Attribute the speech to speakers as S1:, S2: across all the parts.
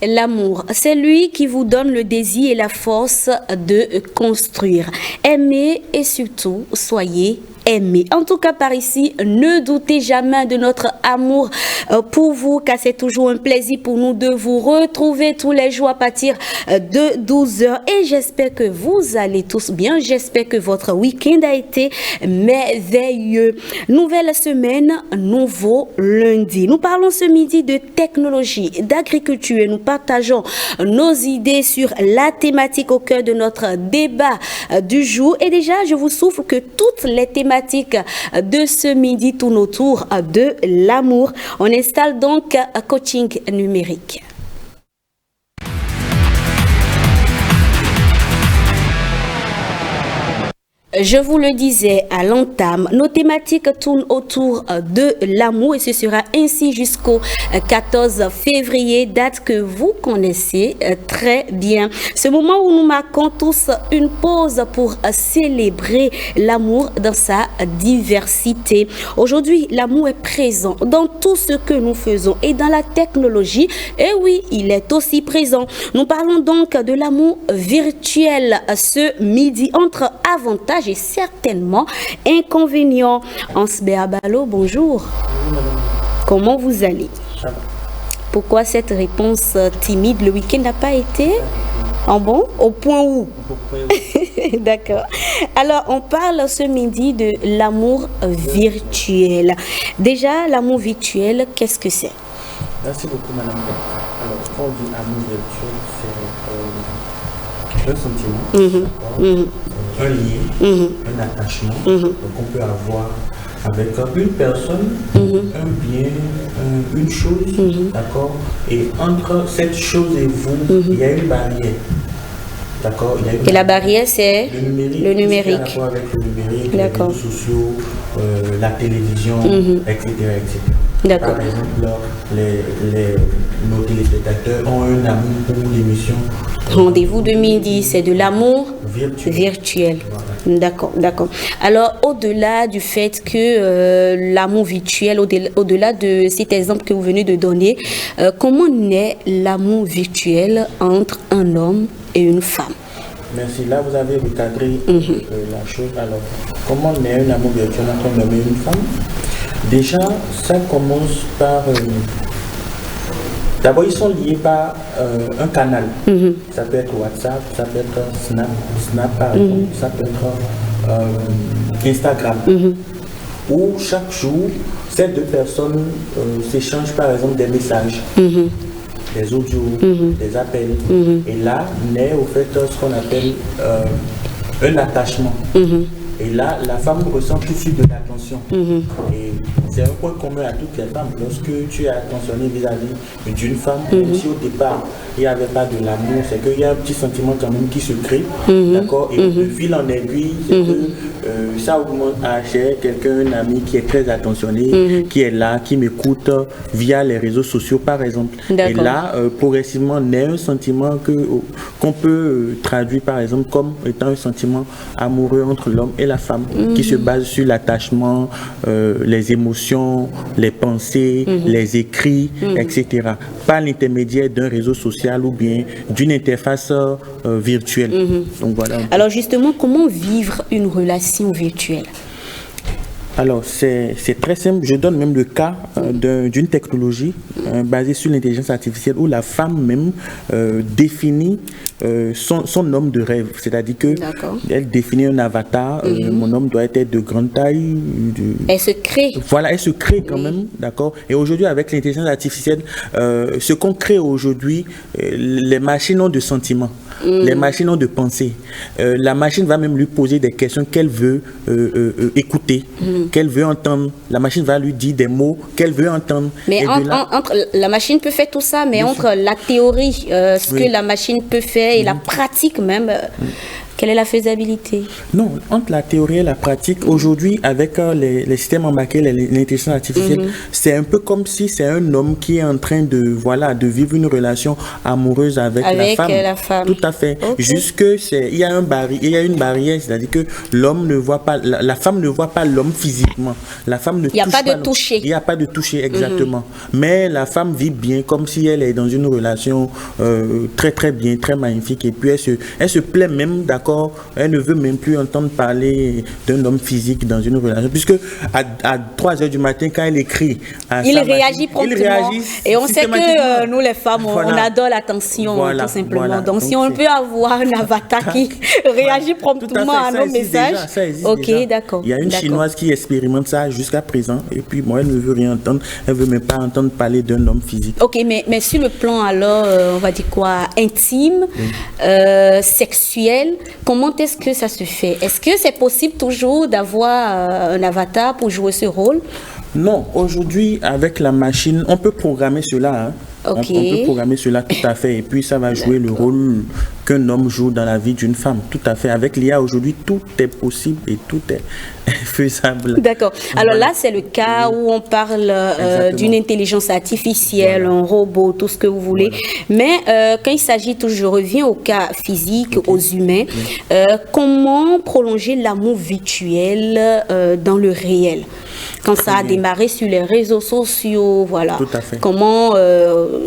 S1: L'amour, c'est lui qui vous donne le désir et la force de construire. Aimez et surtout, soyez aimé. En tout cas, par ici, ne doutez jamais de notre amour pour vous, car c'est toujours un plaisir pour nous de vous retrouver tous les jours à partir de 12 heures. Et j'espère que vous allez tous bien. J'espère que votre week-end a été merveilleux. Nouvelle semaine, nouveau lundi. Nous parlons ce midi de technologie, d'agriculture. Nous partageons nos idées sur la thématique au cœur de notre débat du jour. Et déjà, je vous souffle que toutes les thématiques de ce midi tournent autour de l'amour. On installe donc un coaching numérique. Je vous le disais à l'entame, nos thématiques tournent autour de l'amour et ce sera ainsi jusqu'au 14 février, date que vous connaissez très bien. Ce moment où nous marquons tous une pause pour célébrer l'amour dans sa diversité. Aujourd'hui, l'amour est présent dans tout ce que nous faisons et dans la technologie. Et oui, il est aussi présent. Nous parlons donc de l'amour virtuel ce midi entre avantages et certainement inconvénients. Ansbert Abalo, bonjour. Comment vous allez? Pourquoi cette réponse timide? Le week-end n'a pas été en bon? Au point où? D'accord. Alors, on parle ce midi de l'amour virtuel. Déjà, l'amour virtuel, qu'est-ce que c'est?
S2: Merci beaucoup, madame. Alors, quand on dit amour virtuel, c'est un sentiment, un lien, un attachement qu'on peut avoir avec une personne, un bien, une chose, d'accord? Et entre cette chose et vous, il y a une barrière. D'accord?
S1: Et la barrière, c'est
S2: le numérique. Avec le numérique, les réseaux sociaux, la télévision, etc., etc.
S1: D'accord.
S2: Par exemple, nos téléspectateurs ont un amour pour l'émission.
S1: Rendez-vous de midi, c'est de l'amour virtuel. Voilà. D'accord, d'accord. Alors, au-delà du fait que l'amour virtuel, au-delà de cet exemple que vous venez de donner, comment naît l'amour virtuel entre un homme et une femme?
S2: Merci. Là, vous avez recadré la chose. Alors, comment naît un amour virtuel entre un homme et une femme? Déjà, ça commence par... D'abord, ils sont liés par un canal. Ça peut être WhatsApp, ça peut être Snap par exemple, ça peut être Instagram. Où chaque jour, ces deux personnes s'échangent par exemple des messages, des audios, des appels. Et là, naît au fait ce qu'on appelle un attachement. Et là, la femme ressent tout de suite de l'attention. Et c'est un point commun à toutes les femmes. Lorsque tu es attentionné vis-à-vis d'une femme, même si au départ, il n'y avait pas de l'amour, c'est qu'il y a un petit sentiment quand même qui se crée. D'accord? Et de fil en aiguille, c'est que ça augmente. Ah, j'ai quelqu'un, un ami qui est très attentionné, qui est là, qui m'écoute via les réseaux sociaux, par exemple. Et là, progressivement, naît un sentiment qu'on peut traduire, par exemple, comme étant un sentiment amoureux entre l'homme et la femme, qui se base sur l'attachement, les émotions, les pensées, les écrits, etc. Par l'intermédiaire d'un réseau social ou bien d'une interface virtuelle. Donc, voilà.
S1: Alors justement, comment vivre une relation virtuelle?
S2: Alors, c'est très simple. Je donne même le cas d'une technologie basée sur l'intelligence artificielle où la femme même définit son homme de rêve. C'est-à-dire qu'elle définit un avatar. Mon homme doit être de grande taille.
S1: Elle se crée.
S2: Voilà, elle se crée quand même. D'accord. Et aujourd'hui, avec l'intelligence artificielle, ce qu'on crée aujourd'hui, les machines ont de sentiments. Les machines ont de pensées. La machine va même lui poser des questions qu'elle veut écouter, qu'elle veut entendre. La machine va lui dire des mots qu'elle veut entendre.
S1: Mais entre la machine peut faire tout ça, mais entre la théorie, ce que la machine peut faire et la pratique même, Quelle est la faisabilité?
S2: Non, entre la théorie et la pratique, aujourd'hui, avec les systèmes embarqués, l'intelligence artificielle, c'est un peu comme si c'est un homme qui est en train de, voilà, de vivre une relation amoureuse avec la femme. Tout à fait. Okay. Jusque, il y a une barrière, c'est-à-dire que l'homme ne voit pas, la femme ne voit pas l'homme physiquement. La femme ne touche pas. Il n'y a pas de toucher. Il n'y a pas de toucher, exactement. Mais la femme vit bien, comme si elle est dans une relation très, très bien, très magnifique. Et puis, elle se plaît même, d'accord. Elle ne veut même plus entendre parler d'un homme physique dans une relation, puisque à 3 h du matin, quand elle écrit,
S1: il réagit promptement. Et on sait que nous, les femmes, on adore l'attention, tout simplement. Voilà. Donc, si on peut avoir un avatar qui réagit promptement à nos messages.
S2: Ça existe
S1: d'accord.
S2: Il y a une Chinoise qui expérimente ça jusqu'à présent, et puis moi, elle ne veut rien entendre. Elle ne veut même pas entendre parler d'un homme physique.
S1: Ok, mais sur le plan, alors, on va dire quoi, intime, sexuel, comment est-ce que ça se fait? Est-ce que c'est possible toujours d'avoir un avatar pour jouer ce rôle?
S2: Non, aujourd'hui, avec la machine, on peut programmer cela. Hein.
S1: Okay.
S2: On peut programmer cela tout à fait. Et puis, ça va jouer le rôle qu'un homme joue dans la vie d'une femme. Tout à fait. Avec l'IA, aujourd'hui, tout est possible et tout est faisable.
S1: D'accord. Alors là, c'est le cas où on parle d'une intelligence artificielle, un robot, tout ce que vous voulez. Mais quand il s'agit, je reviens au cas physique, aux humains, comment prolonger l'amour virtuel dans le réel? Quand ça a démarré sur les réseaux sociaux, voilà.
S2: Tout à fait.
S1: Comment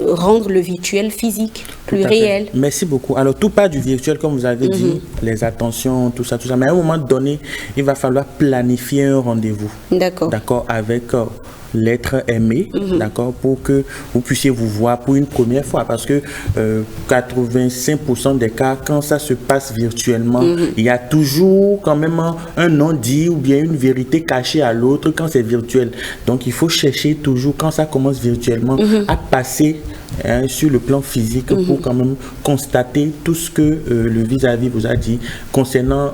S1: rendre le virtuel physique plus réel?
S2: Merci beaucoup. Alors, tout part du virtuel, comme vous avez dit, les attentions, tout ça. Mais à un moment donné, il va falloir planifier un rendez-vous.
S1: D'accord.
S2: D'accord, avec l'être aimé, d'accord, pour que vous puissiez vous voir pour une première fois, parce que 85% des cas, quand ça se passe virtuellement, il y a toujours quand même un non-dit ou bien une vérité cachée à l'autre quand c'est virtuel. Donc il faut chercher toujours, quand ça commence virtuellement, à passer sur le plan physique pour quand même constater tout ce que le vis-à-vis vous a dit concernant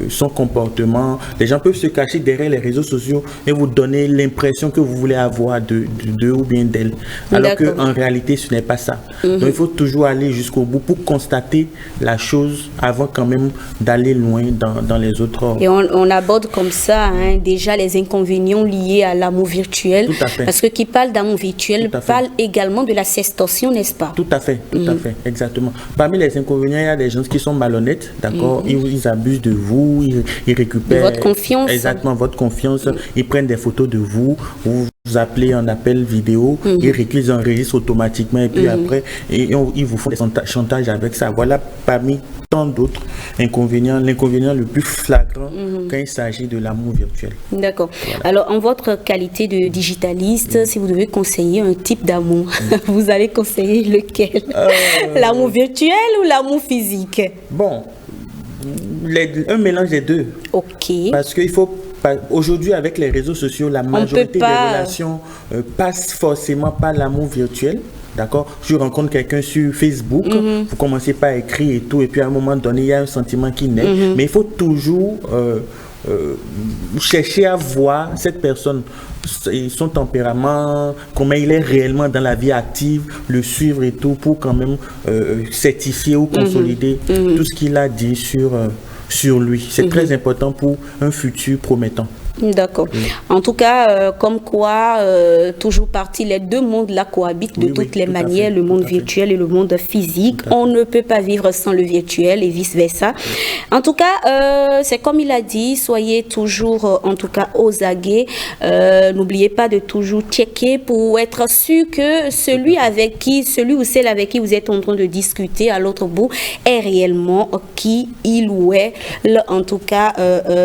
S2: son comportement. Les gens peuvent se cacher derrière les réseaux sociaux et vous donner l'impression que vous voulez avoir d'eux ou bien d'elle, alors qu'en réalité ce n'est pas ça. Donc il faut toujours aller jusqu'au bout pour constater la chose avant quand même d'aller loin dans les autres.
S1: Et on aborde comme ça déjà les inconvénients liés à l'amour virtuel.
S2: Tout à fait.
S1: Parce que qui parle d'amour virtuel parle également de la sextorsion, n'est-ce pas?
S2: Tout à fait, exactement. Parmi les inconvénients, il y a des gens qui sont malhonnêtes, d'accord, ils abusent de vous, ils récupèrent
S1: votre confiance.
S2: Exactement, votre confiance. Ils prennent des photos de vous, vous appelez en appel vidéo, ils enregistrent automatiquement et puis après, ils vous font des chantages avec ça. Voilà, parmi tant d'autres inconvénients, l'inconvénient le plus flagrant quand il s'agit de l'amour virtuel.
S1: D'accord. Voilà. Alors, en votre qualité de digitaliste, si vous devez conseiller un type d'amour, vous allez conseiller lequel? L'amour virtuel ou l'amour physique?
S2: Bon, un mélange des deux.
S1: Ok.
S2: Parce qu'il faut aujourd'hui, avec les réseaux sociaux, la majorité des relations passent forcément par l'amour virtuel. D'accord? Je rencontre quelqu'un sur Facebook, vous commencez par écrire et tout, et puis à un moment donné, il y a un sentiment qui naît. Mais il faut toujours chercher à voir cette personne, son tempérament, comment il est réellement dans la vie active, le suivre et tout, pour quand même certifier ou consolider tout ce qu'il a dit sur lui. C'est très important pour un futur promettant.
S1: D'accord. En tout cas, comme quoi, toujours partie, les deux mondes là cohabitent de toutes les manières, le monde virtuel et le monde physique. On ne peut pas vivre sans le virtuel et vice-versa. En tout cas, c'est comme il a dit, soyez toujours, en tout cas, aux aguets. N'oubliez pas de toujours checker pour être sûr que celui ou celle avec qui vous êtes en train de discuter à l'autre bout est réellement qui il ou elle, en tout cas,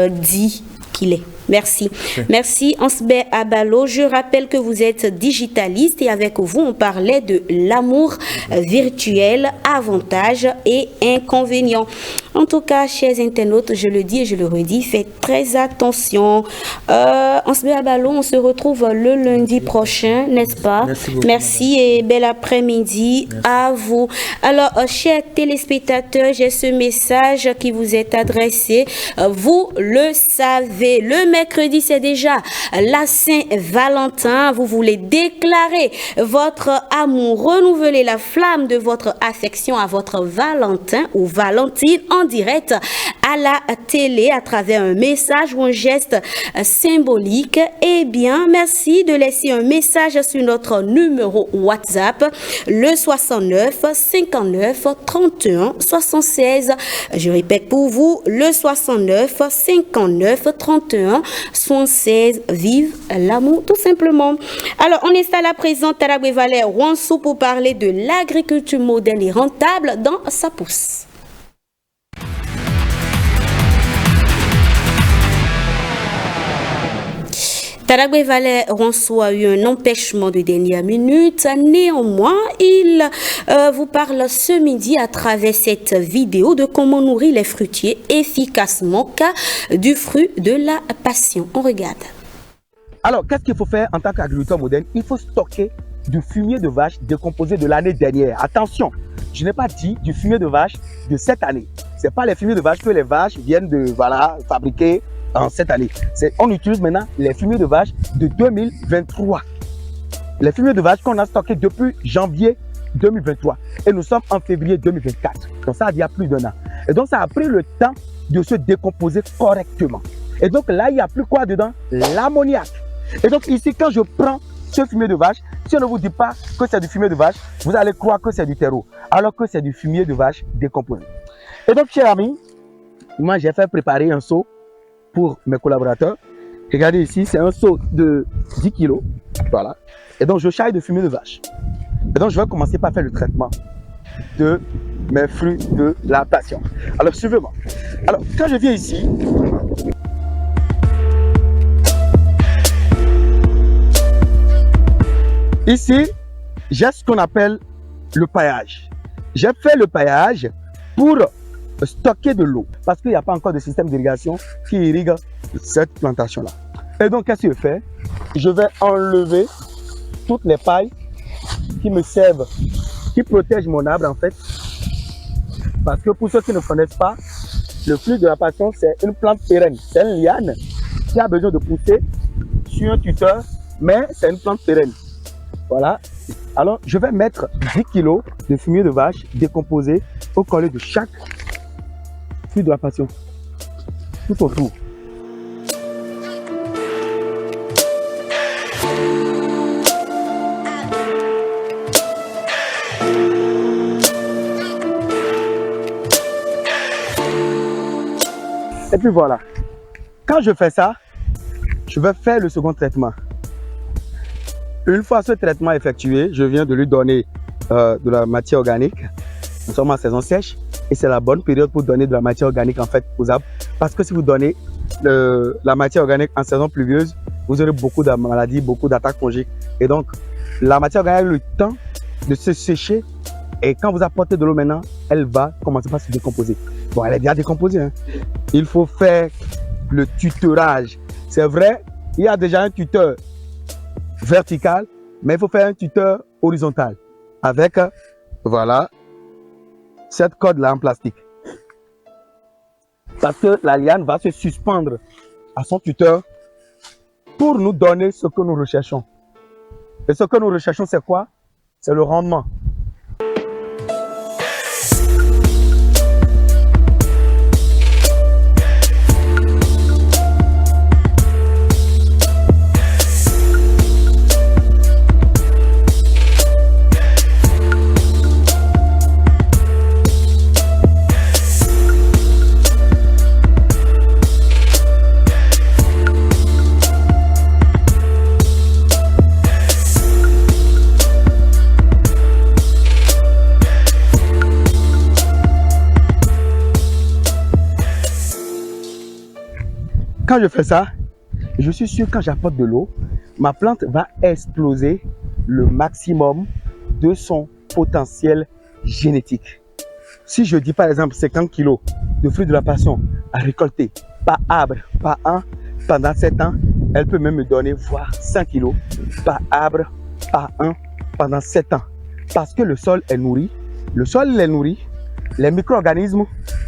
S1: dit qu'il est. Merci. Merci Ansbert Abalo. Je rappelle que vous êtes digitaliste et avec vous, on parlait de l'amour virtuel, avantages et inconvénients. En tout cas, chers internautes, je le dis et je le redis, faites très attention. Ansbert Abalo, on se retrouve le lundi prochain, n'est-ce pas? Merci et bel après-midi à vous. Alors, chers téléspectateurs, j'ai ce message qui vous est adressé. Vous le savez, le mercredi, c'est déjà la Saint-Valentin. Vous voulez déclarer votre amour, renouveler la flamme de votre affection à votre Valentin ou Valentine en direct à la télé à travers un message ou un geste symbolique, eh bien, merci de laisser un message sur notre numéro WhatsApp, le 69 59 31 76. Je répète pour vous, le 69 59 31 76. Vive l'amour, tout simplement. Alors, on installe à présent Taragwe Valère Wansou pour parler de l'agriculture moderne et rentable dans sa pousse. Taragwe Valère Wansou a eu un empêchement de dernière minute. Néanmoins, il vous parle ce midi à travers cette vidéo de comment nourrir les fruitiers efficacement car du fruit de la passion. On regarde.
S3: Alors, qu'est-ce qu'il faut faire en tant qu'agriculteur moderne? Il faut stocker du fumier de vache décomposé de l'année dernière. Attention, je n'ai pas dit du fumier de vache de cette année. Ce n'est pas les fumiers de vache que les vaches viennent de fabriquer en cette année. On utilise maintenant les fumiers de vache de 2023. Les fumiers de vache qu'on a stockés depuis janvier 2023. Et nous sommes en février 2024. Donc ça, il y a plus d'un an. Et donc ça a pris le temps de se décomposer correctement. Et donc là, il n'y a plus quoi dedans? L'ammoniac. Et donc ici, quand je prends ce fumier de vache, si on ne vous dit pas que c'est du fumier de vache, vous allez croire que c'est du terreau, alors que c'est du fumier de vache décomposé. Et donc, chers amis, moi, j'ai fait préparer un seau pour mes collaborateurs. Regardez ici, c'est un seau de 10 kg. Voilà. Et donc, je charge de fumier de vache. Et donc, je vais commencer par faire le traitement de mes fruits de la passion. Alors, suivez-moi. Alors, quand je viens ici, ici, j'ai ce qu'on appelle le paillage. J'ai fait le paillage pour stocker de l'eau parce qu'il n'y a pas encore de système d'irrigation qui irrigue cette plantation-là. Et donc, qu'est-ce que je fais? Je vais enlever toutes les pailles qui me servent, qui protègent mon arbre en fait. Parce que pour ceux qui ne connaissent pas, le fruit de la passion, c'est une plante pérenne. C'est une liane qui a besoin de pousser sur un tuteur, mais c'est une plante pérenne. Voilà. Alors, je vais mettre 10 kg de fumier de vache décomposé au collet de chaque fruit de la passion. Tout autour. Et puis voilà. Quand je fais ça, je vais faire le second traitement. Une fois ce traitement effectué, je viens de lui donner de la matière organique. Nous sommes en saison sèche et c'est la bonne période pour donner de la matière organique en fait aux arbres. Parce que si vous donnez la matière organique en saison pluvieuse, vous aurez beaucoup de maladies, beaucoup d'attaques fongiques. Et donc, la matière organique a le temps de se sécher et quand vous apportez de l'eau maintenant, elle va commencer par se décomposer. Bon, elle est bien décomposée. Hein. Il faut faire le tutorage. C'est vrai, il y a déjà un tuteur vertical, mais il faut faire un tuteur horizontal avec, voilà, cette corde-là en plastique. Parce que la liane va se suspendre à son tuteur pour nous donner ce que nous recherchons. Et ce que nous recherchons, c'est quoi? C'est le rendement. Quand je fais ça, je suis sûr que quand j'apporte de l'eau, ma plante va exploser le maximum de son potentiel génétique. Si je dis par exemple 50 kg de fruits de la passion à récolter par arbre, par an, pendant 7 ans, elle peut même me donner voire 5 kg par arbre, par an, pendant 7 ans. Parce que le sol est nourri. Le sol il est nourri. Les micro-organismes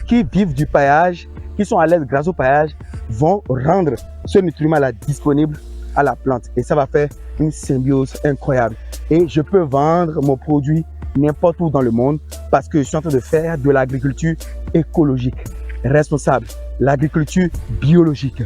S3: qui vivent du paillage, qui sont à l'aise grâce au paillage, vont rendre ce nutriment-là disponible à la plante. Et ça va faire une symbiose incroyable. Et je peux vendre mon produit n'importe où dans le monde parce que je suis en train de faire de l'agriculture écologique. responsable, l'agriculture biologique.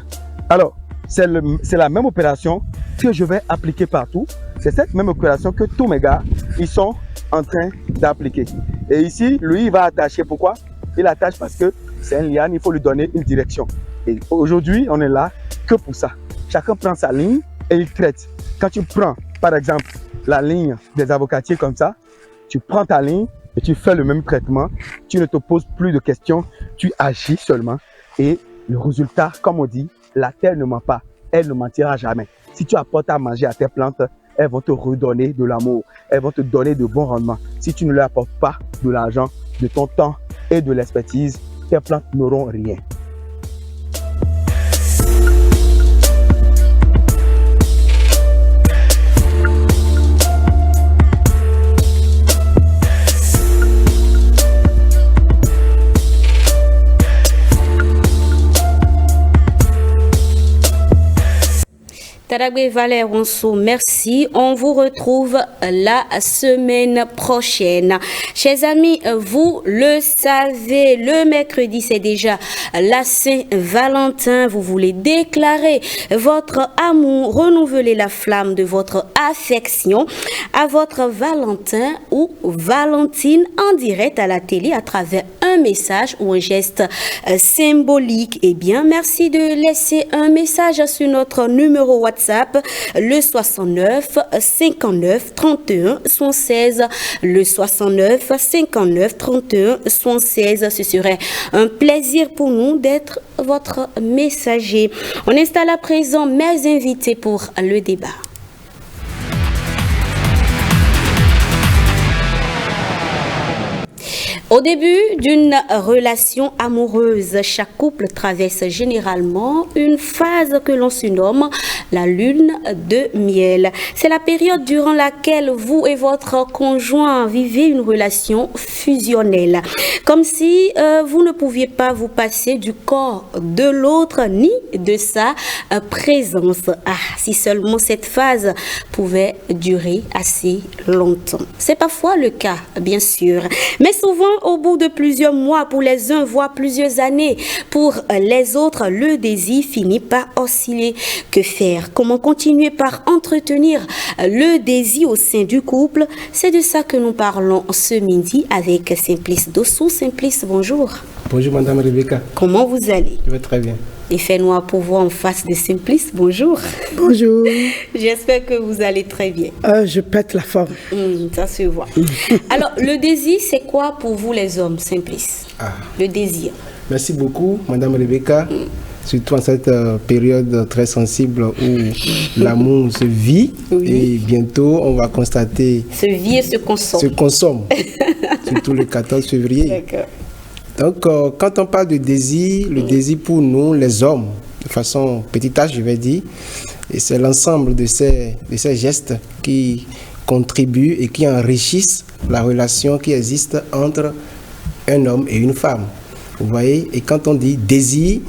S3: Alors, c'est la même opération que je vais appliquer partout. C'est cette même opération que tous mes gars, ils sont en train d'appliquer. Et ici, lui, il va attacher. Pourquoi? Il attache parce que c'est un liane, il faut lui donner une direction. Et aujourd'hui, on est là que pour ça. Chacun prend sa ligne et il traite. Quand tu prends, par exemple, la ligne des avocatiers comme ça, tu prends ta ligne et tu fais le même traitement. Tu ne te poses plus de questions, tu agis seulement. Et le résultat, comme on dit, la terre ne ment pas, elle ne mentira jamais. Si tu apportes à manger à tes plantes, elles vont te redonner de l'amour, elles vont te donner de bons rendements. Si tu ne leur apportes pas de l'argent, de ton temps et de l'expertise, tes plantes n'auront rien.
S1: Taragwe Valère Ronceau, merci. On vous retrouve la semaine prochaine. Chers amis, vous le savez, le mercredi, c'est déjà la Saint-Valentin. Vous voulez déclarer votre amour, renouveler la flamme de votre affection à votre Valentin ou Valentine en direct à la télé à travers un message ou un geste symbolique. Eh bien, merci de laisser un message sur notre numéro WhatsApp, le 69 59 31 76, le 69 59 31 76. Ce serait un plaisir pour nous d'être votre messager. On installe à présent mes invités pour le débat. Au début d'une relation amoureuse, chaque couple traverse généralement une phase que l'on surnomme la lune de miel. C'est la période durant laquelle vous et votre conjoint vivez une relation fusionnelle. Comme si vous ne pouviez pas vous passer du corps de l'autre ni de sa présence. Ah, si seulement cette phase pouvait durer assez longtemps. C'est parfois le cas, bien sûr. Mais souvent, au bout de plusieurs mois, pour les uns, voire plusieurs années, pour les autres, le désir finit par osciller. Que faire? Comment continuer par entretenir le désir au sein du couple? C'est de ça que nous parlons ce midi avec Simplice Dossou. Simplice, bonjour.
S4: Bonjour Madame Rebecca.
S1: Comment vous allez?
S4: Je vais très bien.
S1: Et fait noir pour vous en face de Simplice, bonjour.
S5: Bonjour.
S1: J'espère que vous allez très bien.
S5: Je pète la forme.
S1: Ça se voit. Alors, le désir, c'est quoi pour vous les hommes, Simplice? Le désir.
S4: Merci beaucoup Madame Rebecca. Surtout en cette période très sensible où l'amour se vit. Oui. Et bientôt on va constater...
S1: Se vit et se consomme.
S4: Se consomme. Surtout le 14 février. D'accord. Donc, quand on parle de désir, le désir pour nous, les hommes, de façon petit h, je vais dire, et c'est l'ensemble de ces gestes qui contribuent et qui enrichissent la relation qui existe entre un homme et une femme. Vous voyez, et quand on dit désir,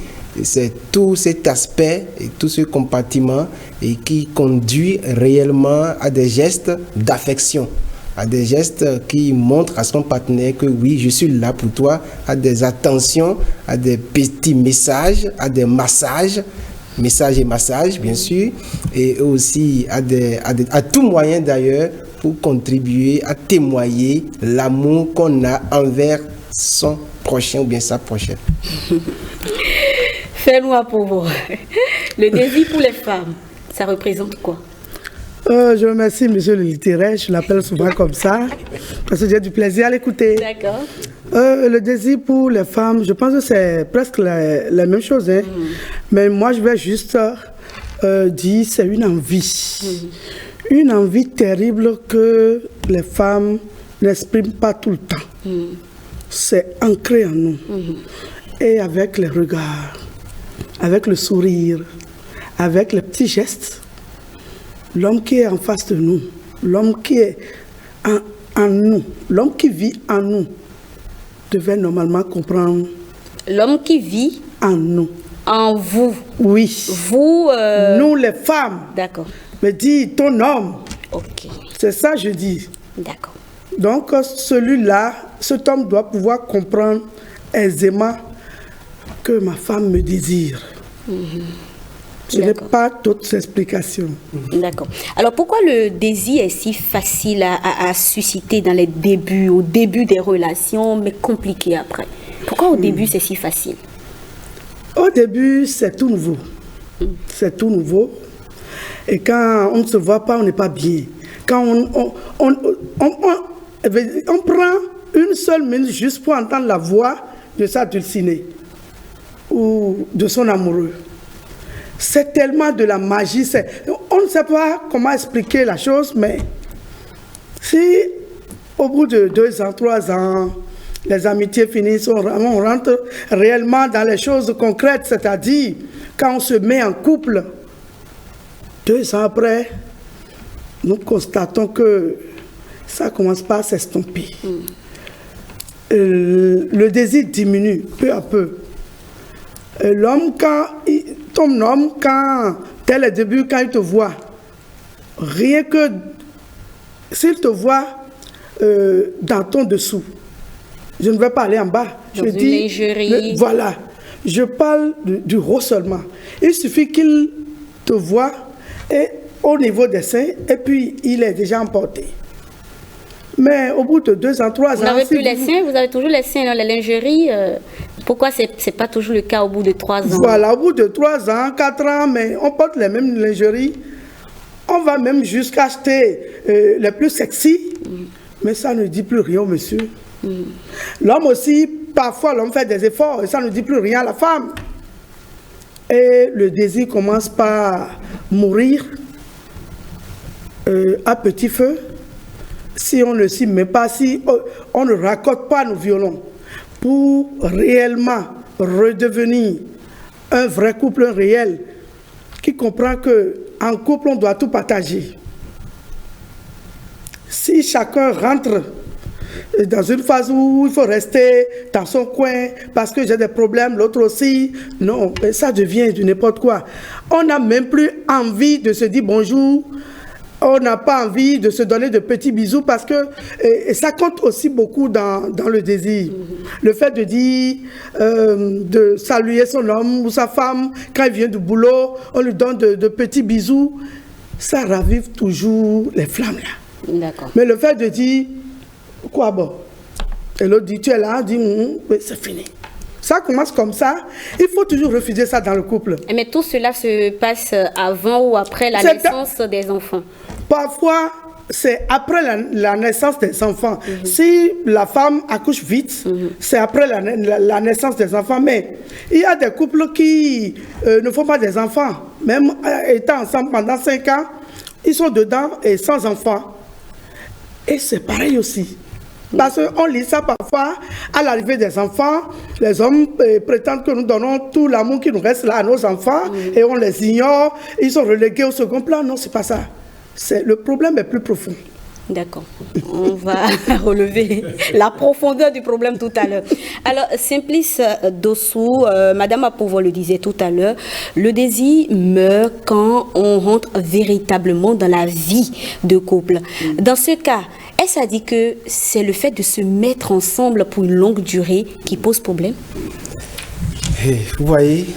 S4: c'est tout cet aspect et tout ce compartiment et qui conduit réellement à des gestes d'affection, à des gestes qui montrent à son partenaire que oui, je suis là pour toi, à des attentions, à des petits messages, à des massages et massages bien sûr, et aussi à tout moyen d'ailleurs pour contribuer à témoigner l'amour qu'on a envers son prochain ou bien sa prochaine.
S1: Fais-moi pour vous. Le désir pour les femmes, ça représente quoi?
S5: Je remercie monsieur le littéraire, je l'appelle souvent comme ça, parce que j'ai du plaisir à l'écouter.
S1: D'accord.
S5: Le désir pour les femmes, je pense que c'est presque la même chose. Hein. Mais moi, je vais juste dire c'est une envie. Une envie terrible que les femmes n'expriment pas tout le temps. C'est ancré en nous. Et avec les regards, avec le sourire, avec les petits gestes, l'homme qui est en face de nous, l'homme qui est en nous, l'homme qui vit en nous, devait normalement comprendre.
S1: L'homme qui vit
S5: en nous.
S1: En vous.
S5: Oui.
S1: Vous.
S5: Nous les femmes.
S1: D'accord.
S5: Me dit ton homme.
S1: Ok.
S5: C'est ça je dis.
S1: D'accord.
S5: Donc celui-là, cet homme doit pouvoir comprendre aisément que ma femme me désire. Je n'ai pas d'autres explications.
S1: D'accord. Alors, pourquoi le désir est si facile à susciter dans les débuts, au début des relations, mais compliqué après? Pourquoi au début, c'est si facile?
S5: Au début, c'est tout nouveau. C'est tout nouveau. Et quand on ne se voit pas, on n'est pas bien. Quand on prend une seule minute juste pour entendre la voix de sa dulcinée ou de son amoureux. C'est tellement de la magie. On ne sait pas comment expliquer la chose, mais si au bout de 2 ans, 3 ans, les amitiés finissent, on rentre réellement dans les choses concrètes, c'est-à-dire quand on se met en couple, 2 ans après, nous constatons que ça commence pas à s'estomper. Le désir diminue peu à peu. L'homme, ton homme, quand dès le début, quand il te voit, rien que s'il te voit dans ton dessous, je ne vais pas aller en bas.
S1: Dans une lingerie.
S5: Voilà, je parle du haut seulement. Il suffit qu'il te voit et au niveau des seins, et puis il est déjà emporté. Mais au bout de 2 ans, 3 ans...
S1: Vous n'avez plus les seins, vous avez toujours les seins dans la lingerie. Pourquoi ce n'est pas toujours le cas au bout de 3 ans?
S5: Voilà, au bout de 3 ans, 4 ans, mais on porte les mêmes lingeries. On va même jusqu'à acheter les plus sexy, mais ça ne dit plus rien au monsieur. L'homme aussi, parfois l'homme fait des efforts et ça ne dit plus rien à la femme. Et le désir commence par mourir à petit feu. Si on ne s'y met pas, si on ne raccorde pas nos violons pour réellement redevenir un vrai couple, un réel, qui comprend qu'en couple, on doit tout partager. Si chacun rentre dans une phase où il faut rester dans son coin parce que j'ai des problèmes, l'autre aussi, non, ça devient du n'importe quoi. On n'a même plus envie de se dire bonjour. On n'a pas envie de se donner de petits bisous parce que et ça compte aussi beaucoup dans le désir. Le fait de dire, de saluer son homme ou sa femme quand il vient du boulot, on lui donne de petits bisous, ça ravive toujours les flammes là.
S1: D'accord.
S5: Mais le fait de dire, quoi bon? Et l'autre dit, tu es là, dit, c'est fini. Ça commence comme ça. Il faut toujours refuser ça dans le couple.
S1: Mais tout cela se passe avant ou après la naissance des enfants?
S5: Parfois, c'est après la naissance des enfants. Si la femme accouche vite, c'est après la naissance des enfants. Mais il y a des couples qui ne font pas des enfants. Même étant ensemble pendant 5 ans, ils sont dedans et sans enfants. Et c'est pareil aussi. Parce qu'on lit ça parfois, à l'arrivée des enfants, les hommes prétendent que nous donnons tout l'amour qui nous reste là à nos enfants et on les ignore, ils sont relégués au second plan. Non, c'est pas ça. Le problème est plus profond.
S1: D'accord. On va relever la profondeur du problème tout à l'heure. Alors, Simplice Dossou, Madame Apouvo le disait tout à l'heure, le désir meurt quand on rentre véritablement dans la vie de couple. Dans ce cas, est-ce à dire que c'est le fait de se mettre ensemble pour une longue durée qui pose problème?
S4: Vous voyez,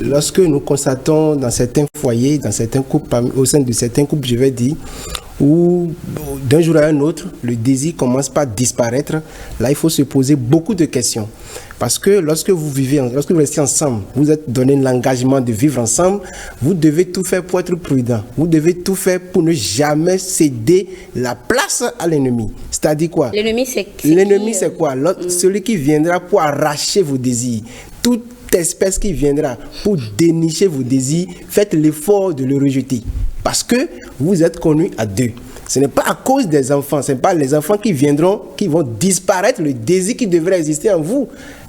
S4: lorsque nous constatons dans certains foyers, dans certains couples, au sein de certains couples, je vais dire, où d'un jour à un autre, le désir commence par disparaître, là il faut se poser beaucoup de questions. Parce que lorsque vous restez ensemble, vous êtes donné l'engagement de vivre ensemble, vous devez tout faire pour être prudent. Vous devez tout faire pour ne jamais céder la place à l'ennemi. C'est-à-dire quoi?
S1: L'ennemi, c'est
S4: L'ennemi, c'est quoi? Celui qui viendra pour arracher vos désirs. Toute espèce qui viendra pour dénicher vos désirs, faites l'effort de le rejeter. Parce que vous êtes connus à 2. Ce n'est pas à cause des enfants, ce n'est pas les enfants qui viendront, qui vont disparaître le désir qui devrait exister en vous.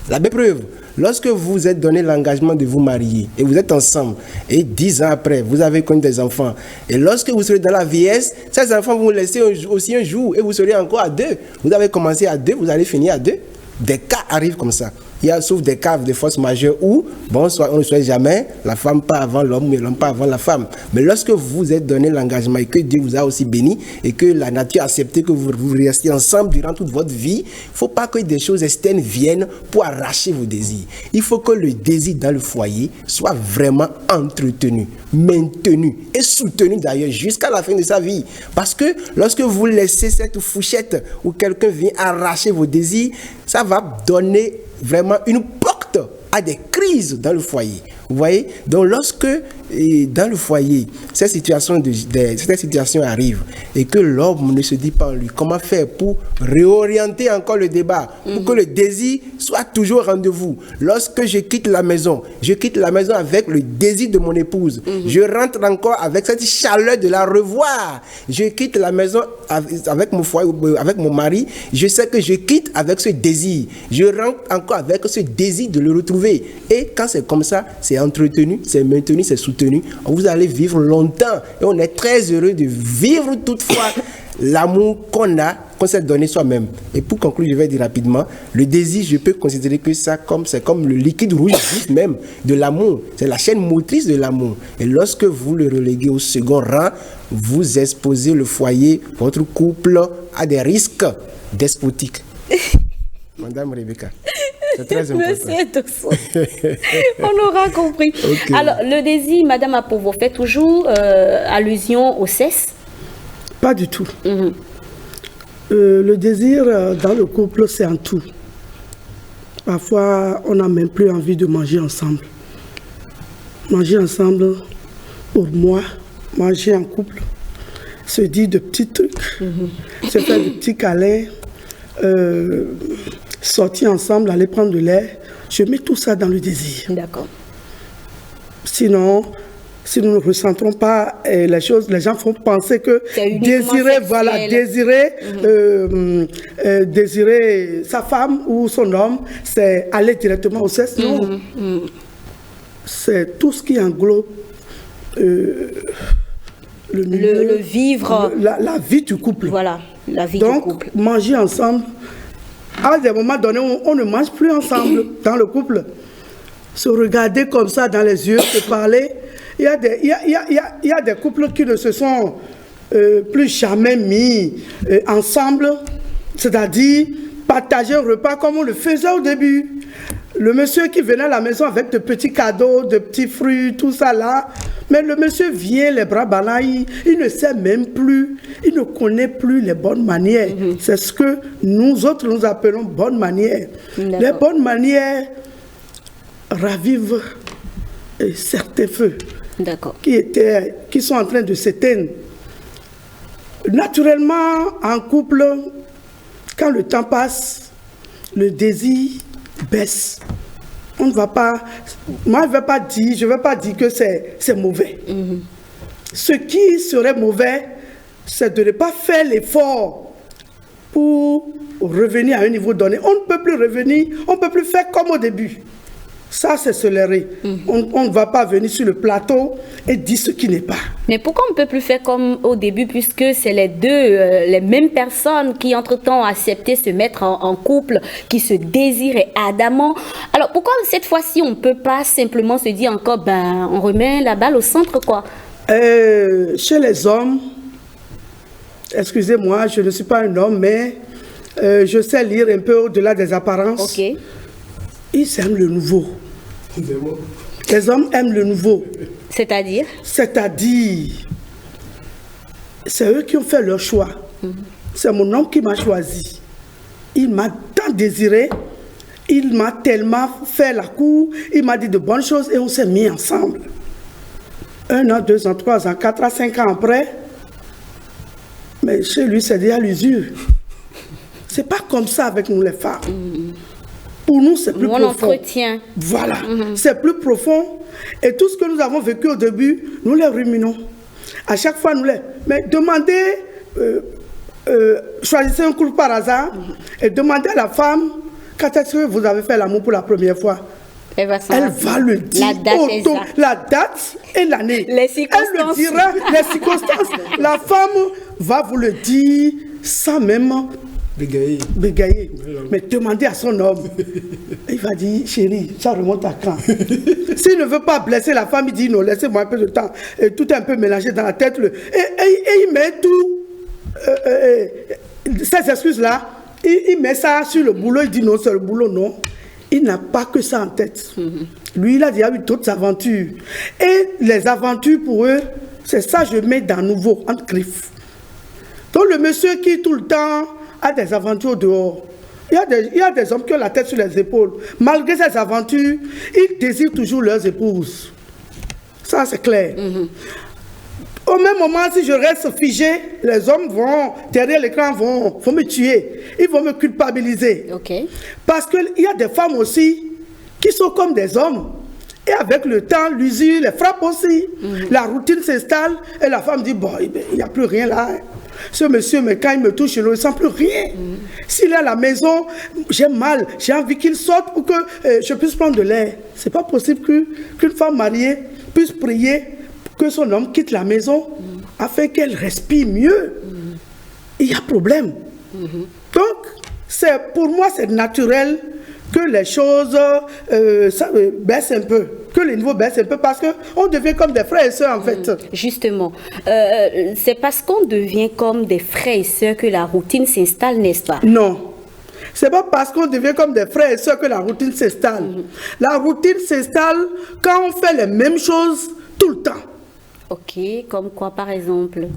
S4: La belle preuve, lorsque vous êtes donné l'engagement de vous marier et vous êtes ensemble et 10 ans après, vous avez connu des enfants et lorsque vous serez dans la vieillesse, ces enfants vont vous laisser aussi un jour et vous serez encore à 2. Vous avez commencé à 2, vous allez finir à 2. Des cas arrivent comme ça. Il y a sauf des cas de force majeure où, bon, on ne souhaite jamais, la femme pas avant l'homme, mais l'homme pas avant la femme. Mais lorsque vous vous êtes donné l'engagement et que Dieu vous a aussi béni et que la nature a accepté que vous restiez ensemble durant toute votre vie, il ne faut pas que des choses externes viennent pour arracher vos désirs. Il faut que le désir dans le foyer soit vraiment entretenu, maintenu et soutenu d'ailleurs jusqu'à la fin de sa vie. Parce que lorsque vous laissez cette fourchette où quelqu'un vient arracher vos désirs, ça va donner vraiment une porte à des crises dans le foyer. Vous voyez? Donc lorsque dans le foyer, cette situation arrive et que l'homme ne se dit pas en lui comment faire pour réorienter encore le débat, pour que le désir soit toujours au rendez-vous. Lorsque je quitte la maison avec le désir de mon épouse. Je rentre encore avec cette chaleur de la revoir. Je quitte la maison avec mon foyer, avec mon mari. Je sais que je quitte avec ce désir. Je rentre encore avec ce désir de le retrouver. Et quand c'est comme ça, c'est entretenu, c'est maintenu, c'est soutenu. Vous allez vivre longtemps. Et on est très heureux de vivre toutefois l'amour qu'on s'est donné soi-même. Et pour conclure, je vais dire rapidement, le désir, je peux considérer que c'est comme le liquide rouge vif même de l'amour. C'est la chaîne motrice de l'amour. Et lorsque vous le reléguez au second rang, vous exposez le foyer, votre couple, à des risques despotiques. Madame Rebecca. C'est très important.
S1: Monsieur Dosso. On aura compris. Okay. Alors, le désir, Madame Apovo, fait toujours allusion au sexe?
S5: Pas du tout. Le désir dans le couple, c'est en tout. Parfois, on n'a même plus envie de manger ensemble. Manger ensemble, pour moi, manger en couple, se dire de petits trucs, se faire de petits câlins, sortir ensemble, aller prendre de l'air. Je mets tout ça dans le désir.
S1: D'accord.
S5: Sinon, si nous ne ressentons pas les choses, les gens font penser que désirer sa femme ou son homme, c'est aller directement au sexe. Non. C'est tout ce qui englobe
S1: le vivre.
S5: La vie du couple.
S1: Voilà, la vie
S5: donc,
S1: du couple.
S5: Donc, manger ensemble, à des moments donnés, on ne mange plus ensemble dans le couple. Se regarder comme ça dans les yeux, se parler. Il y a des couples qui ne se sont plus jamais mis ensemble, c'est-à-dire partager un repas comme on le faisait au début. Le monsieur qui venait à la maison avec de petits cadeaux, de petits fruits, tout ça là, mais le monsieur vient les bras ballants, il ne sait même plus, il ne connaît plus les bonnes manières. C'est ce que nous autres nous appelons bonnes manières. Les bonnes manières ravivent certains feux qui sont en train de s'éteindre. Naturellement, en couple, quand le temps passe, le désir baisse. On ne va pas... Moi, je ne vais pas dire que c'est mauvais. Ce qui serait mauvais, c'est de ne pas faire l'effort pour revenir à un niveau donné. On ne peut plus revenir, on ne peut plus faire comme au début. Ça, c'est se leurrer. On ne va pas venir sur le plateau et dire ce qui n'est pas.
S1: Mais pourquoi on ne peut plus faire comme au début, puisque c'est les mêmes personnes qui, entre-temps, ont accepté de se mettre en couple, qui se désirent ardemment. Alors, pourquoi cette fois-ci, on ne peut pas simplement se dire encore, on remet la balle au centre, quoi?
S5: Chez les hommes, excusez-moi, je ne suis pas un homme, mais je sais lire un peu au-delà des apparences.
S1: Ok.
S5: Ils aiment le nouveau. Les hommes aiment le nouveau.
S1: C'est-à-dire?
S5: C'est-à-dire, c'est eux qui ont fait leur choix. C'est mon homme qui m'a choisi. Il m'a tant désiré, il m'a tellement fait la cour, il m'a dit de bonnes choses et on s'est mis ensemble. 1 an, 2 ans, 3 ans, 4 ans, 5 ans après, mais chez lui, c'est déjà l'usure. C'est pas comme ça avec nous les femmes. Pour nous, c'est plus profond.
S1: Entretien.
S5: Voilà, c'est plus profond. Et tout ce que nous avons vécu au début, nous les ruminons. À chaque fois, nous les... Mais demandez, choisissez un couple par hasard et demandez à la femme, quand est-ce que vous avez fait l'amour pour la première fois? Elle va le dire. La date et l'année.
S1: Les circonstances.
S5: Elle le dira, les circonstances. La femme va vous le dire sans même Bégayer. Mais demander à son homme. Il va dire, chérie, ça remonte à quand? S'il ne veut pas blesser la femme, il dit non, laissez-moi un peu de temps. Et tout est un peu mélangé dans la tête. Et il met tout, ces excuses-là, il met ça sur le boulot, il dit non, c'est le boulot, non. Il n'a pas que ça en tête. Lui, il a déjà eu d'autres aventures. Et les aventures, pour eux, c'est ça que je mets dans nouveau, entre griffes. Donc le monsieur qui tout le temps a des aventures dehors, il y a des hommes qui ont la tête sur les épaules. Malgré ces aventures, ils désirent toujours leurs épouses. Ça, c'est clair. Au même moment, si je reste figé, les hommes vont, derrière l'écran, vont me tuer. Ils vont me culpabiliser. Parce qu'il y a des femmes aussi qui sont comme des hommes. Et avec le temps, l'usure les frappe aussi. La routine s'installe et la femme dit, bon, il n'y a plus rien là. Ce monsieur, mais quand il me touche, je ne sens plus rien. S'il est à la maison, j'ai mal, j'ai envie qu'il sorte pour que je puisse prendre de l'air. Ce n'est pas possible qu'une femme mariée puisse prier que son homme quitte la maison afin qu'elle respire mieux. Il y a problème. Donc, pour moi, c'est naturel que les choses baissent un peu, que les niveaux baissent un peu, parce qu'on devient comme des frères et sœurs en fait.
S1: Justement, c'est parce qu'on devient comme des frères et sœurs que la routine s'installe, n'est-ce pas?
S5: Non, c'est pas parce qu'on devient comme des frères et sœurs que la routine s'installe. La routine s'installe quand on fait les mêmes choses tout le temps.
S1: Ok, comme quoi par exemple?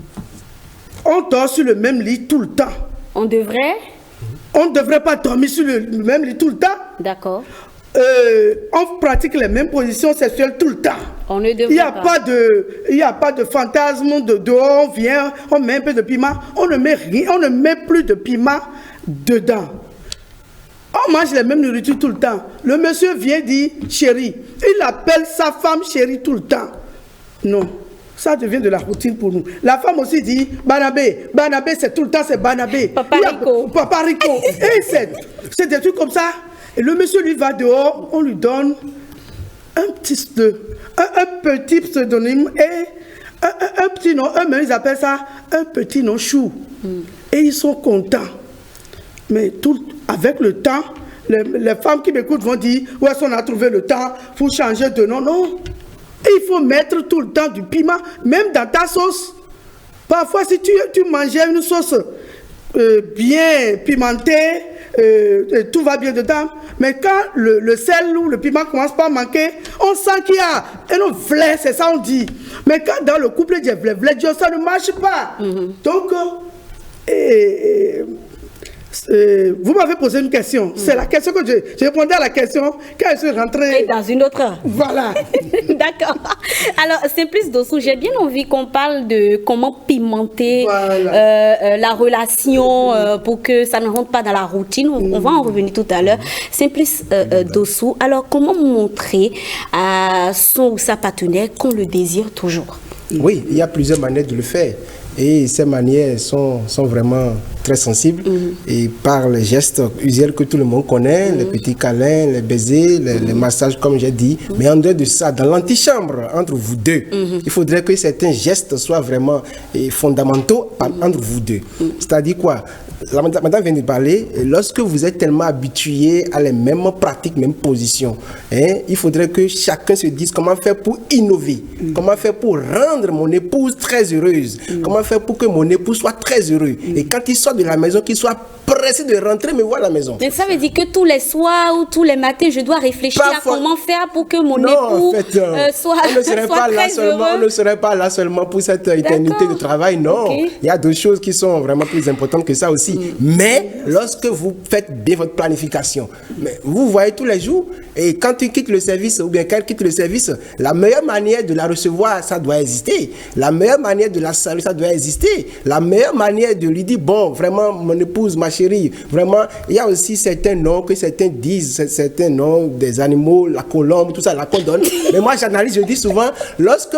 S5: On dort sur le même lit tout le temps.
S1: On devrait?
S5: On ne devrait pas dormir sur le même lit tout le temps.
S1: D'accord.
S5: On pratique les mêmes positions sexuelles tout le temps.
S1: On ne devrait
S5: Il n'y a pas de fantasme de dehors, on vient, on met un peu de piment. On ne met rien, on ne met plus de piment dedans. On mange les mêmes nourritures tout le temps. Le monsieur vient dire chérie. Il appelle sa femme chérie tout le temps. Non. Ça devient de la routine pour nous. La femme aussi dit Banabé. Banabé, c'est tout le temps, c'est Banabé.
S1: Papa Rico.
S5: Papa Rico. Et c'est des trucs comme ça. Et le monsieur, lui, va dehors, on lui donne un petit pseudonyme et un petit nom. Eux-mêmes, ils appellent ça un petit nom chou. Et ils sont contents. Mais avec le temps, les femmes qui m'écoutent vont dire où est-ce qu'on a trouvé le temps pour changer de nom? Non. Il faut mettre tout le temps du piment, même dans ta sauce. Parfois, si tu mangeais une sauce bien pimentée, tout va bien dedans. Mais quand le sel ou le piment commence pas à manquer, on sent qu'il y a un vlé, c'est ça on dit. Mais quand dans le couple, il y a vlé, ça ne marche pas. Donc, vous m'avez posé une question. C'est la question que je répondais à la question quand je suis rentrée.
S1: Et dans une autre.
S5: Voilà.
S1: D'accord. Alors, Simplice Dossou, j'ai bien envie qu'on parle de comment pimenter la relation pour que ça ne rentre pas dans la routine. On va en revenir tout à l'heure. Simplice Dossou, alors comment montrer à son ou sa partenaire qu'on le désire toujours?
S4: Oui, il y a plusieurs manières de le faire. Et ces manières sont vraiment très sensibles. Et par les gestes usuels que tout le monde connaît, les petits câlins, les baisers, les massages comme j'ai dit. Mais en dehors de ça, dans l'antichambre, entre vous deux, il faudrait que certains gestes soient vraiment fondamentaux entre vous deux. C'est-à-dire quoi? La madame vient de parler, lorsque vous êtes tellement habitué à les mêmes pratiques, mêmes positions, il faudrait que chacun se dise comment faire pour innover, comment faire pour rendre mon épouse très heureuse, comment faire pour que mon époux soit très heureux. Et quand il sort de la maison, qu'il soit pressé de rentrer me voir à la maison.
S1: Mais ça veut dire que tous les soirs ou tous les matins, je dois réfléchir à comment faire pour que mon époux soit très heureux.
S4: On ne serait pas là seulement pour cette éternité de travail, non. Il y a d'autres choses qui sont vraiment plus importantes que ça aussi. Mais lorsque vous faites bien votre planification, vous voyez tous les jours, et quand tu quittes le service, ou bien quand elle quitte le service, la meilleure manière de la recevoir, ça doit exister. La meilleure manière de la saluer, ça doit exister. La meilleure manière de lui dire, bon, vraiment, mon épouse, ma chérie, vraiment, il y a aussi certains noms que certains disent, certains noms des animaux, la colombe, tout ça, la condonne. Mais moi, j'analyse, je dis souvent, lorsque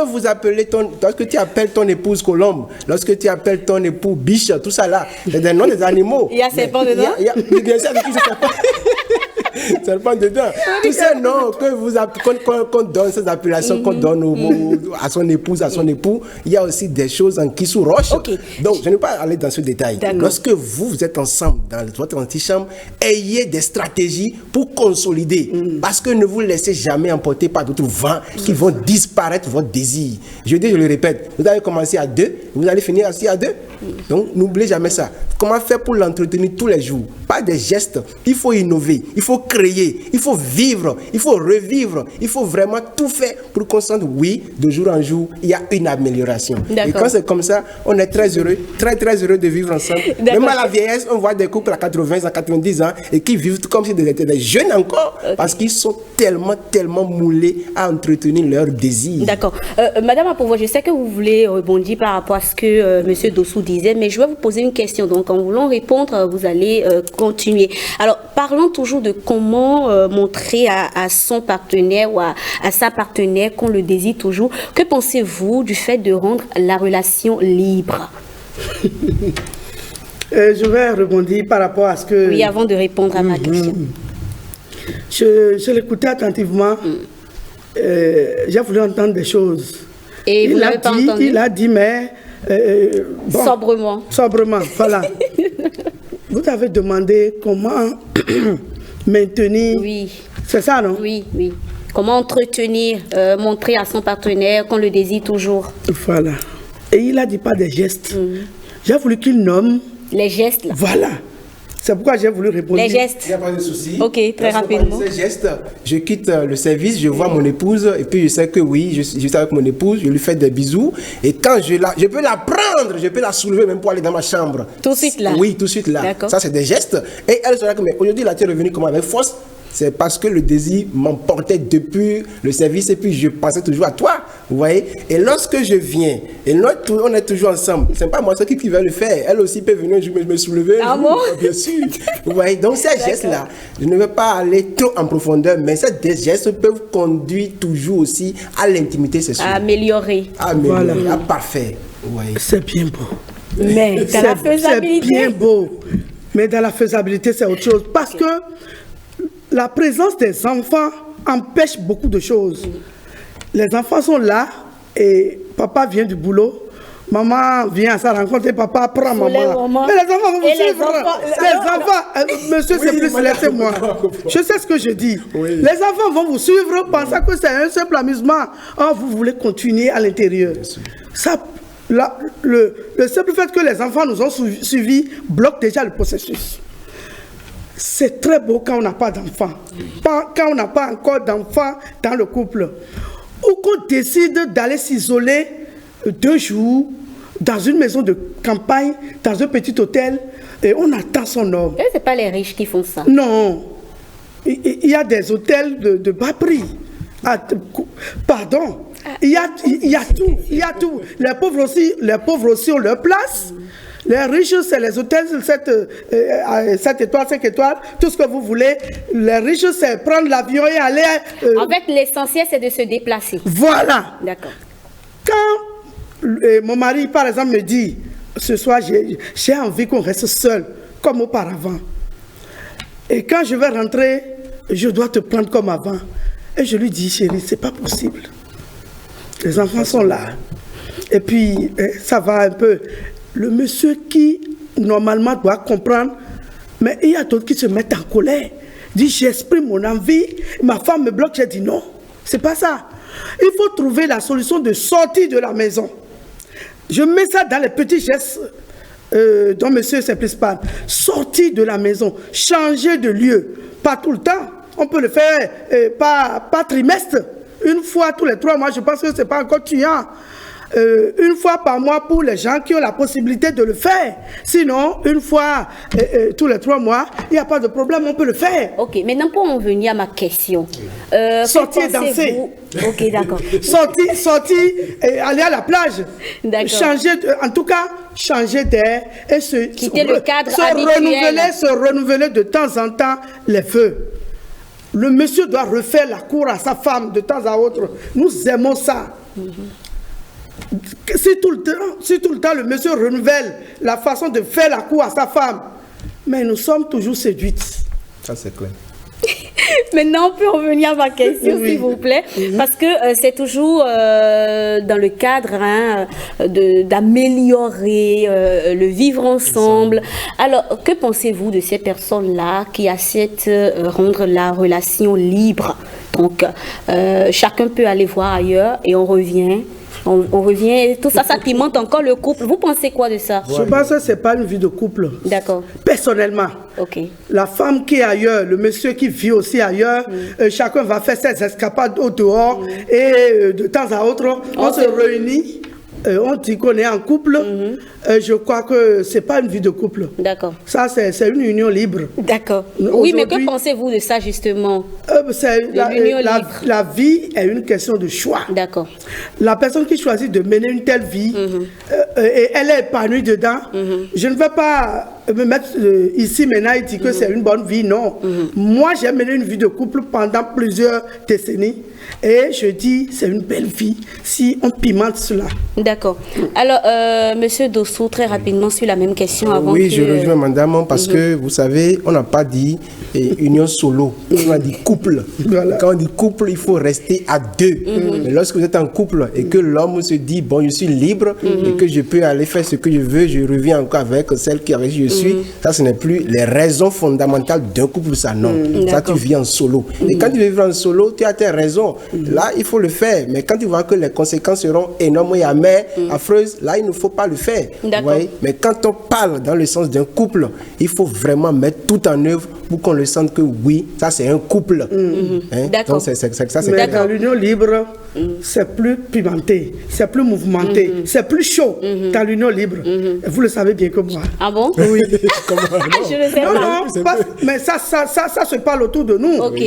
S4: tu appelles ton épouse colombe, lorsque tu appelles ton époux biche, tout ça là, c'est des noms des animaux.
S1: Il y a serpent dedans?
S4: Bien sûr, Ça dépend dedans. Tous ces noms qu'on donne, ces appellations qu'on donne à son épouse, à son époux, il y a aussi des choses en qui sous roche.
S1: Okay.
S4: Donc, je ne vais pas aller dans ce détail. Lorsque vous êtes ensemble dans votre antichambre, ayez des stratégies pour consolider. Parce que ne vous laissez jamais emporter par d'autres vents qui vont disparaître votre désir. Je le répète, vous allez commencer à 2, vous allez finir aussi à 2. Donc, n'oubliez jamais ça. Comment faire pour l'entretenir tous les jours? Pas des gestes. Il faut innover, il faut créer, il faut vivre, il faut revivre. Il faut vraiment tout faire pour qu'on sente, oui, de jour en jour, il y a une amélioration. Et quand c'est comme ça, on est très heureux, très heureux de vivre ensemble. Même à la vieillesse, on voit des couples à 80 ans, 90 ans et qui vivent comme si ils étaient des jeunes encore, parce qu'ils sont tellement moulés à entretenir leurs désirs.
S1: D'accord. Madame Apovo, je sais que vous voulez rebondir par rapport à ce que Monsieur Dossou disait, mais je vais vous poser une question. Donc, en voulant répondre, vous allez continuer. Alors, parlons toujours de comment montrer à son partenaire ou à sa partenaire qu'on le désire toujours. Que pensez-vous du fait de rendre la relation libre?
S5: Je vais rebondir par rapport à ce que...
S1: Oui, avant de répondre à ma question.
S5: Je l'écoutais attentivement. J'ai voulu entendre des choses.
S1: Et vous n'avez pas entendu?
S5: Il a dit, mais...
S1: bon,
S5: sobrement, voilà. Vous avez demandé comment maintenir...
S1: Oui.
S5: C'est ça, non?
S1: Oui. Comment entretenir, montrer à son partenaire qu'on le désire toujours.
S5: Voilà. Et il a dit pas des gestes. J'ai voulu qu'il nomme...
S1: Les gestes, là.
S5: Voilà. C'est pourquoi j'ai voulu répondre.
S1: Les gestes.
S4: Il n'y a pas de souci.
S1: Ok, très rapidement.
S4: Ces gestes, je quitte le service, je vois mon épouse et puis je sais que oui, je suis avec mon épouse, je lui fais des bisous et quand je peux la prendre, je peux la soulever même pour aller dans ma chambre.
S1: Tout de suite là.
S4: Oui, tout de suite là. Ça c'est des gestes et elle sera que mais aujourd'hui là tu es revenu comment avec force? C'est parce que le désir m'emportait depuis le service et puis je pensais toujours à toi, vous voyez. Et lorsque je viens, et on est toujours ensemble, c'est pas moi qui va le faire. Elle aussi peut venir me soulever.
S1: Ah bon?
S4: Bien sûr. Vous voyez, donc ces gestes-là, je ne vais pas aller trop en profondeur, mais ces gestes peuvent conduire toujours aussi à l'intimité sexuelle.
S1: Améliorer.
S5: Voilà.
S4: À parfait. Ouais.
S5: C'est bien beau.
S1: Mais dans la faisabilité.
S5: C'est bien beau. Mais dans la faisabilité, c'est autre chose. Parce que la présence des enfants empêche beaucoup de choses. Les enfants sont là et papa vient du boulot. Maman vient à sa rencontre et papa prend maman. Mais les enfants vont vous suivre. Les enfants, monsieur, c'est plus, laissez-moi. Je sais ce que je dis. Oui. Les enfants vont vous suivre pensant que c'est un simple amusement. Oh, vous voulez continuer à l'intérieur. Ça, le simple fait que les enfants nous ont suivis bloque déjà le processus. C'est très beau quand on n'a pas d'enfants. Quand on n'a pas encore d'enfants dans le couple. Ou qu'on décide d'aller s'isoler 2 jours dans une maison de campagne, dans un petit hôtel, et on attend son homme.
S1: Et ce n'est pas les riches qui font ça.
S5: Non. Il y a des hôtels de bas prix. Pardon. Il y a tout. Les pauvres aussi ont leur place. Les riches, c'est les hôtels, 7 étoiles, 5 étoiles, tout ce que vous voulez. Les riches, c'est prendre l'avion et aller...
S1: En fait, l'essentiel, c'est de se déplacer.
S5: Voilà.
S1: D'accord.
S5: Quand mon mari, par exemple, me dit, ce soir, j'ai envie qu'on reste seul, comme auparavant. Et quand je vais rentrer, je dois te prendre comme avant. Et je lui dis, chérie, c'est pas possible. Les enfants sont là. Et puis, ça va un peu... Le monsieur qui, normalement, doit comprendre, mais il y a d'autres qui se mettent en colère. Dit, j'exprime mon envie, ma femme me bloque, j'ai dit non, c'est pas ça. Il faut trouver la solution de sortir de la maison. Je mets ça dans les petits gestes dont monsieur Simplice parle. Sortir de la maison, changer de lieu, pas tout le temps. On peut le faire par trimestre, une fois tous les 3 mois, je pense que c'est pas encore tuant. Une fois par mois pour les gens qui ont la possibilité de le faire. Sinon, une fois tous les 3 mois, il n'y a pas de problème, on peut le faire.
S1: Ok, maintenant pour en venir à ma question.
S5: Sortir danser.
S1: Ok, d'accord.
S5: sortir aller à la plage. Changer, en tout cas, changer d'air et
S1: quitter le cadre habituel.
S5: Se renouveler de temps en temps les feux. Le monsieur doit refaire la cour à sa femme de temps à autre. Nous aimons ça. Si tout le temps le monsieur renouvelle la façon de faire la cour à sa femme, mais nous sommes toujours séduites.
S4: Ça c'est clair.
S1: Maintenant, on peut revenir à ma question, s'il vous plaît, parce que c'est toujours dans le cadre d'améliorer le vivre ensemble. Alors, que pensez-vous de ces personnes-là qui acceptent rendre la relation libre? Donc, chacun peut aller voir ailleurs et on revient. On revient, tout ça, ça pimente encore le couple. Vous pensez quoi de ça?
S5: Je pense que ce n'est pas une vie de couple.
S1: D'accord.
S5: Personnellement.
S1: Ok.
S5: La femme qui est ailleurs, le monsieur qui vit aussi ailleurs, chacun va faire ses escapades au dehors et de temps à autre, on se réunit. On dit qu'on est en couple. Je crois que ce n'est pas une vie de couple.
S1: D'accord.
S5: Ça, c'est une union libre.
S1: D'accord. Oui, mais que pensez-vous de ça, justement?
S5: La vie est une question de choix.
S1: D'accord.
S5: La personne qui choisit de mener une telle vie, et elle est épanouie dedans, je ne vais pas me mettre ici maintenant et dire que c'est une bonne vie, non. Moi, j'ai mené une vie de couple pendant plusieurs décennies. Et je dis, c'est une belle vie si on pimente cela.
S1: D'accord. Alors, Monsieur Dossou, très rapidement sur la même question avant
S4: oui, je rejoins madame parce que vous savez, on n'a pas dit union solo, on a dit couple. Voilà. Quand on dit couple, il faut rester à deux. Mais lorsque vous êtes en couple et que l'homme se dit, bon, je suis libre et que je peux aller faire ce que je veux, je reviens encore avec celle qui avec qui je suis, ça, ce n'est plus les raisons fondamentales d'un couple, ça, non. Ça, tu vis en solo. Et quand tu vis en solo, tu as tes raisons. Là, il faut le faire. Mais quand tu vois que les conséquences seront énormes et amères, affreuses, là, il ne faut pas le faire. Mais quand on parle dans le sens d'un couple, il faut vraiment mettre tout en œuvre pour qu'on le sente que oui, ça c'est un couple.
S1: D'accord.
S4: Donc, ça,
S5: mais dans l'union libre, c'est plus pimenté, c'est plus mouvementé, c'est plus chaud dans l'union libre. Vous le savez bien que moi.
S1: Ah bon?
S5: Oui.
S1: Je le sais pas.
S5: Non, mais ça se parle autour de nous.
S1: Ok.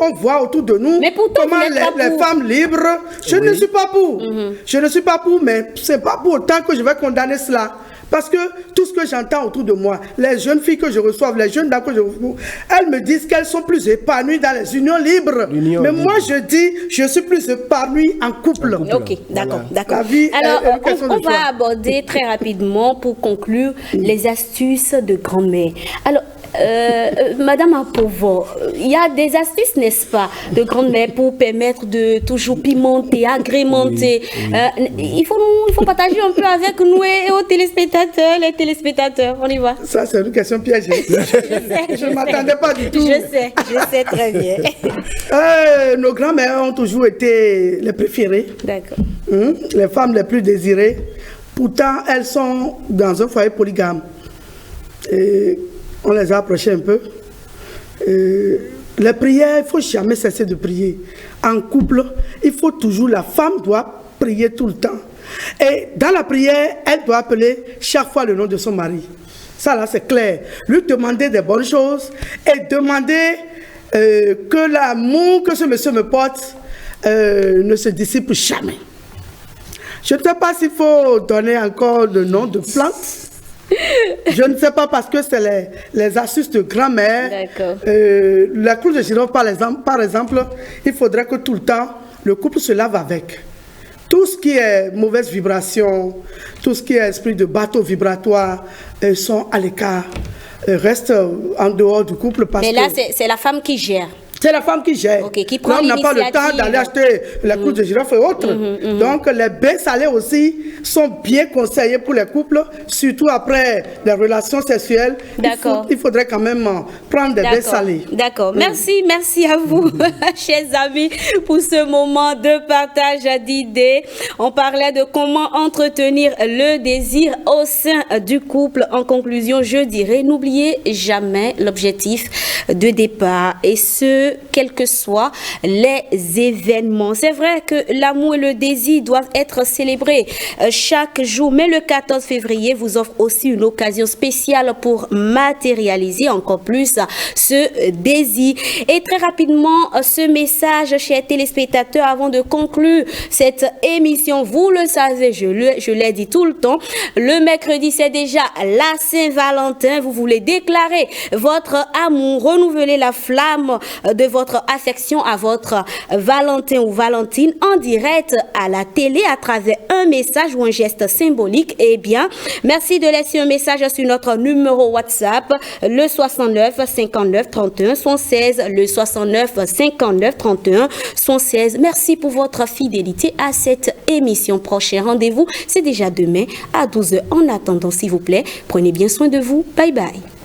S5: On voit autour de nous comment les femmes libres. Je ne suis pas pour. Je ne suis pas pour, mais c'est pas pour autant que je vais condamner cela. Parce que tout ce que j'entends autour de moi, les jeunes filles que je reçois, les jeunes dames que je reçois, elles me disent qu'elles sont plus épanouies dans les unions libres. Mais moi, je dis, je suis plus épanouie en couple.
S1: Ok, d'accord, d'accord.
S5: Alors,
S1: on va aborder très rapidement, pour conclure, les astuces de grand-mère. Alors, Madame Apovo, il y a des astuces, n'est-ce pas, de grand-mère pour permettre de toujours pimenter, agrémenter. Il faut partager un peu avec nous et aux téléspectateurs, les téléspectateurs. On y va.
S5: Ça, c'est une question piège. Je ne m'attendais pas du tout.
S1: Je sais très bien.
S5: Nos grand-mères ont toujours été les préférées.
S1: D'accord.
S5: Les femmes les plus désirées. Pourtant, elles sont dans un foyer polygame. Et on les a approchées un peu. Les prières, il ne faut jamais cesser de prier. En couple, il faut toujours, la femme doit prier tout le temps. Et dans la prière, elle doit appeler chaque fois le nom de son mari. Ça là, c'est clair. Lui demander des bonnes choses et demander que l'amour que ce monsieur me porte ne se dissipe jamais. Je ne sais pas s'il faut donner encore le nom de plantes. Je ne sais pas parce que c'est les astuces de grand-mère.
S1: D'accord.
S5: La cloche de girofle, par exemple, il faudrait que tout le temps, le couple se lave avec. Tout ce qui est mauvaise vibration, tout ce qui est esprit de bateau vibratoire, sont à l'écart, restent en dehors du couple.
S1: Mais là, c'est la femme qui gère.
S5: C'est la femme qui gère.
S1: Okay, qui prend
S5: l'homme n'a pas le temps d'aller acheter la couche de girofle et autres. Donc, les bains salés aussi sont bien conseillés pour les couples, surtout après les relations sexuelles.
S1: D'accord.
S5: Il faudrait quand même prendre des bains salés.
S1: D'accord. Merci à vous, chers amis, pour ce moment de partage d'idées. On parlait de comment entretenir le désir au sein du couple. En conclusion, je dirais, n'oubliez jamais l'objectif de départ, et ce, quels que soient les événements. C'est vrai que l'amour et le désir doivent être célébrés chaque jour, mais le 14 février vous offre aussi une occasion spéciale pour matérialiser encore plus ce désir. Et très rapidement, ce message, chers téléspectateurs, avant de conclure cette émission, vous le savez, je l'ai dit tout le temps, le mercredi, c'est déjà la Saint-Valentin. Vous voulez déclarer votre amour, renouveler la flamme de votre affection à votre Valentin ou Valentine en direct à la télé à travers un message ou un un geste symbolique. Eh bien, merci de laisser un message sur notre numéro WhatsApp, le 69 59 31 76, le 69 59 31 76. Merci pour votre fidélité à cette émission. Prochain rendez-vous, c'est déjà demain à 12h. En attendant, s'il vous plaît, prenez bien soin de vous. Bye bye.